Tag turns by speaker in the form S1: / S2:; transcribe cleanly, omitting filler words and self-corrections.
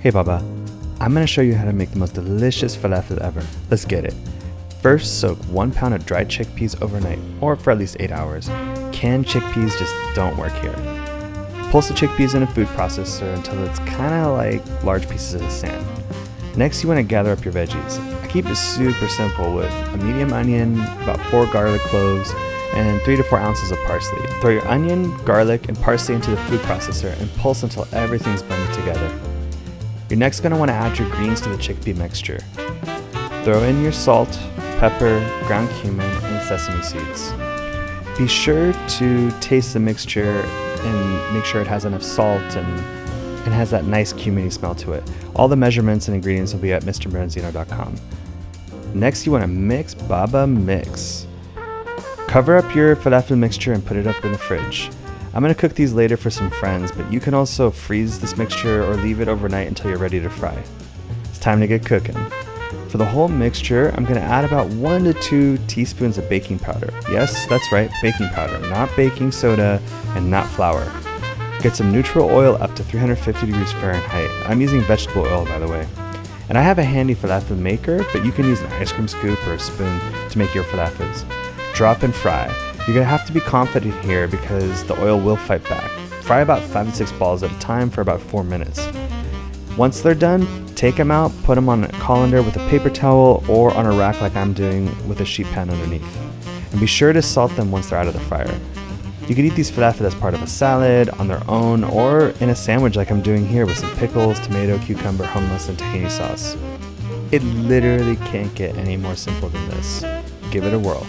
S1: Hey Baba, I'm going to show you how to make the most delicious falafel ever. Let's get it. First, soak 1 pound of dried chickpeas overnight, or for at least 8 hours. Canned chickpeas just don't work here. Pulse the chickpeas in a food processor until it's kind of like large pieces of sand. Next, you want to gather up your veggies. I keep it super simple with a medium onion, about 4 garlic cloves, and 3 to 4 ounces of parsley. Throw your onion, garlic, and parsley into the food processor and pulse until everything's blended together. You're next going to want to add your greens to the chickpea mixture. Throw in your salt, pepper, ground cumin, and sesame seeds. Be sure to taste the mixture and make sure it has enough salt and has that nice cuminy smell to it. All the measurements and ingredients will be at mrbranzino.com. Next, you want to mix, Baba, mix. Cover up your falafel mixture and put it up in the fridge. I'm going to cook these later for some friends, but you can also freeze this mixture or leave it overnight until you're ready to fry. It's time to get cooking. For the whole mixture, I'm going to add about 1 to 2 teaspoons of baking powder. Yes, that's right, baking powder, not baking soda and not flour. Get some neutral oil up to 350 degrees Fahrenheit. I'm using vegetable oil, by the way. And I have a handy falafel maker, but you can use an ice cream scoop or a spoon to make your falafels. Drop and fry. You're going to have to be confident here because the oil will fight back. Fry about 5 to 6 balls at a time for about 4 minutes. Once they're done, take them out, put them on a colander with a paper towel or on a rack like I'm doing with a sheet pan underneath. And be sure to salt them once they're out of the fryer. You can eat these falafel as part of a salad, on their own, or in a sandwich like I'm doing here with some pickles, tomato, cucumber, hummus, and tahini sauce. It literally can't get any more simple than this. Give it a whirl.